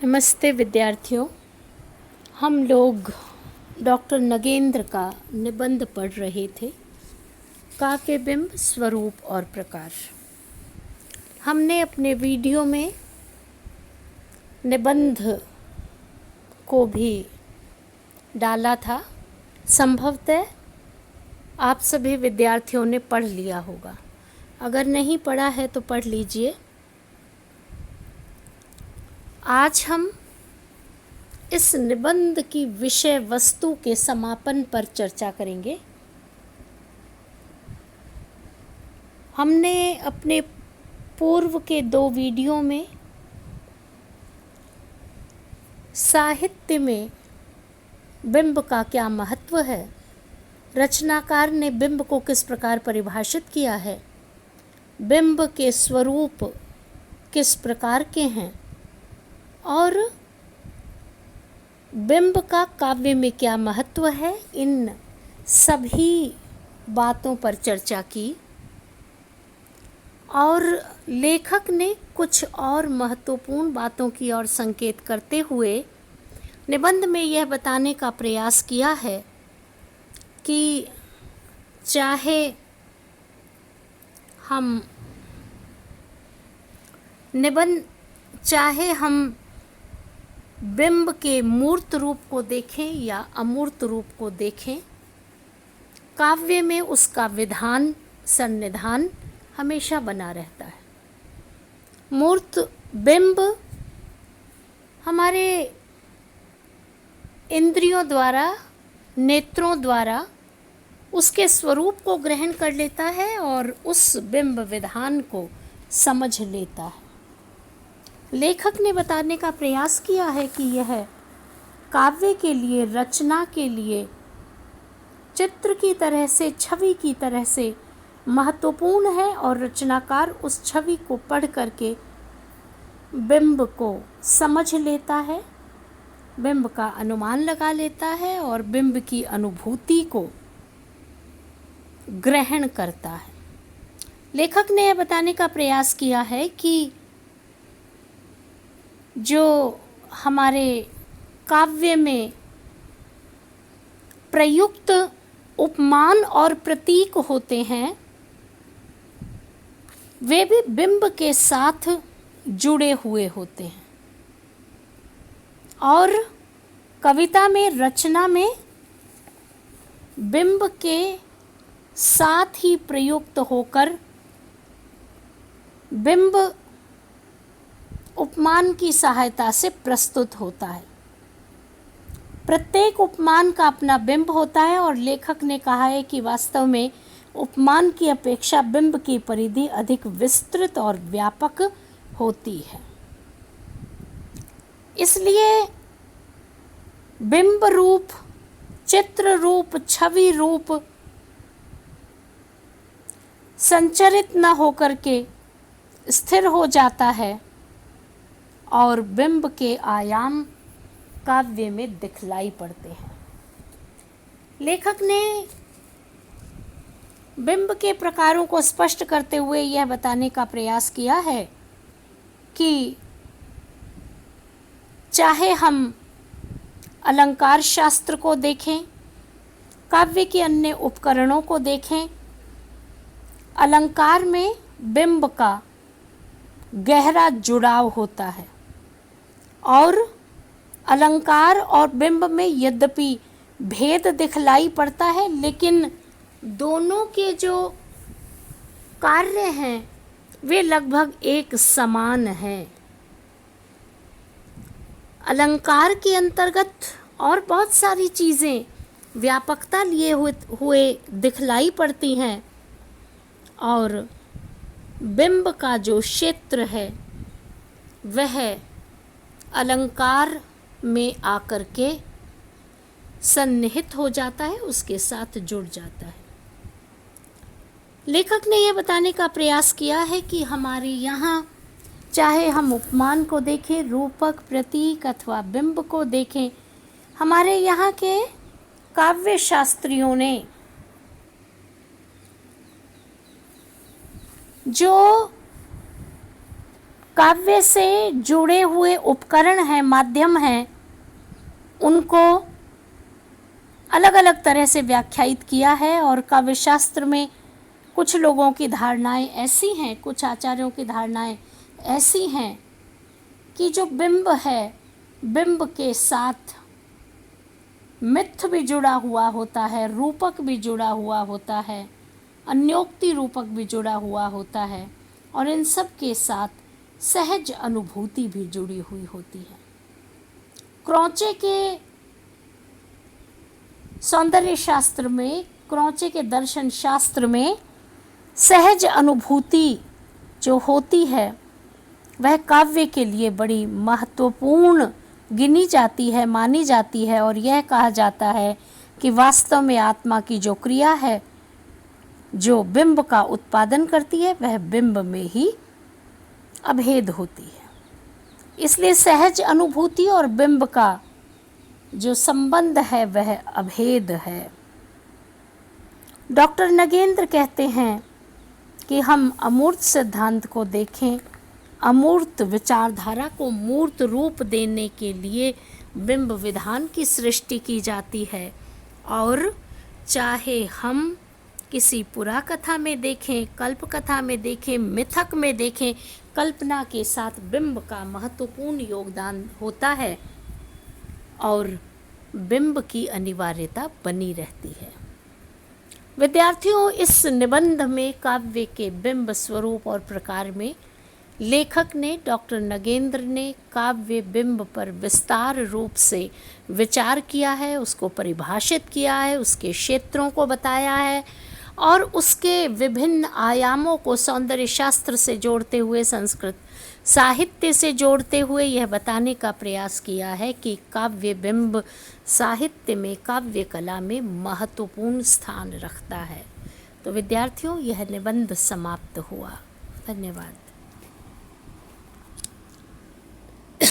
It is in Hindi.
नमस्ते विद्यार्थियों। हम लोग डॉक्टर नगेंद्र का निबंध पढ़ रहे थे, काव्य बिंब स्वरूप और प्रकार। हमने अपने वीडियो में निबंध को भी डाला था। संभवतः आप सभी विद्यार्थियों ने पढ़ लिया होगा। अगर नहीं पढ़ा है तो पढ़ लीजिए। आज हम इस निबंध की विषय वस्तु के समापन पर चर्चा करेंगे। हमने अपने पूर्व के 2 वीडियो में साहित्य में बिंब का क्या महत्व है, रचनाकार ने बिंब को किस प्रकार परिभाषित किया है, बिंब के स्वरूप किस प्रकार के हैं और बिंब का काव्य में क्या महत्व है, इन सभी बातों पर चर्चा की। और लेखक ने कुछ और महत्वपूर्ण बातों की ओर संकेत करते हुए निबंध में यह बताने का प्रयास किया है कि चाहे हम बिंब के मूर्त रूप को देखें या अमूर्त रूप को देखें, काव्य में उसका विधान सन्निधान हमेशा बना रहता है। मूर्त बिंब हमारे इंद्रियों द्वारा, नेत्रों द्वारा उसके स्वरूप को ग्रहण कर लेता है और उस बिंब विधान को समझ लेता है। लेखक ने बताने का प्रयास किया है कि यह काव्य के लिए, रचना के लिए चित्र की तरह से, छवि की तरह से महत्वपूर्ण है और रचनाकार उस छवि को पढ़ करके बिंब को समझ लेता है, बिंब का अनुमान लगा लेता है और बिंब की अनुभूति को ग्रहण करता है। लेखक ने यह बताने का प्रयास किया है कि जो हमारे काव्य में प्रयुक्त उपमान और प्रतीक होते हैं, वे भी बिंब के साथ जुड़े हुए होते हैं और कविता में, रचना में बिंब के साथ ही प्रयुक्त होकर बिंब उपमान की सहायता से प्रस्तुत होता है। प्रत्येक उपमान का अपना बिंब होता है और लेखक ने कहा है कि वास्तव में उपमान की अपेक्षा बिंब की परिधि अधिक विस्तृत और व्यापक होती है। इसलिए बिंब रूप, चित्र रूप, छवि रूप संचरित न होकर के स्थिर हो जाता है और बिंब के आयाम काव्य में दिखलाई पड़ते हैं। लेखक ने बिंब के प्रकारों को स्पष्ट करते हुए यह बताने का प्रयास किया है कि चाहे हम अलंकार शास्त्र को देखें, काव्य के अन्य उपकरणों को देखें, अलंकार में बिंब का गहरा जुड़ाव होता है और अलंकार और बिंब में यद्यपि भेद दिखलाई पड़ता है, लेकिन दोनों के जो कार्य हैं वे लगभग एक समान हैं। अलंकार के अंतर्गत और बहुत सारी चीज़ें व्यापकता लिए हुए दिखलाई पड़ती हैं और बिंब का जो क्षेत्र है वह अलंकार में आकर के सन्निहित हो जाता है, उसके साथ जुड़ जाता है। लेखक ने यह बताने का प्रयास किया है कि हमारे यहाँ चाहे हम उपमान को देखें, रूपक, प्रतीक अथवा बिंब को देखें, हमारे यहाँ के काव्य शास्त्रियों ने जो काव्य से जुड़े हुए उपकरण हैं, माध्यम हैं, उनको अलग अलग तरह से व्याख्यायित किया है। और काव्य शास्त्र में कुछ लोगों की धारणाएं ऐसी हैं, कुछ आचार्यों की धारणाएं ऐसी हैं कि जो बिंब है, बिंब के साथ मिथ्य भी जुड़ा हुआ होता है, रूपक भी जुड़ा हुआ होता है, अन्योक्ति रूपक भी जुड़ा हुआ होता है, और इन सब के साथ सहज अनुभूति भी जुड़ी हुई होती है। क्रौचे के सौंदर्य शास्त्र में, क्रौचे के दर्शन शास्त्र में सहज अनुभूति जो होती है वह काव्य के लिए बड़ी महत्वपूर्ण गिनी जाती है, मानी जाती है। और यह कहा जाता है कि वास्तव में आत्मा की जो क्रिया है, जो बिंब का उत्पादन करती है, वह बिंब में ही अभेद होती है। इसलिए सहज अनुभूति और बिंब का जो संबंध है वह अभेद है। डॉक्टर नगेंद्र कहते हैं कि हम अमूर्त सिद्धांत को देखें, अमूर्त विचारधारा को मूर्त रूप देने के लिए बिंब विधान की सृष्टि की जाती है। और चाहे हम किसी पुरा कथा में देखें, कल्प कथा में देखें, मिथक में देखें, कल्पना के साथ बिंब का महत्वपूर्ण योगदान होता है और बिंब की अनिवार्यता बनी रहती है। विद्यार्थियों, इस निबंध में काव्य के बिंब स्वरूप और प्रकार में लेखक ने, डॉक्टर नगेंद्र ने काव्य बिंब पर विस्तार रूप से विचार किया है, उसको परिभाषित किया है, उसके क्षेत्रों को बताया है और उसके विभिन्न आयामों को सौंदर्य शास्त्र से जोड़ते हुए, संस्कृत साहित्य से जोड़ते हुए यह बताने का प्रयास किया है कि काव्य बिंब साहित्य में, काव्य कला में महत्वपूर्ण स्थान रखता है। तो विद्यार्थियों, यह निबंध समाप्त हुआ। धन्यवाद।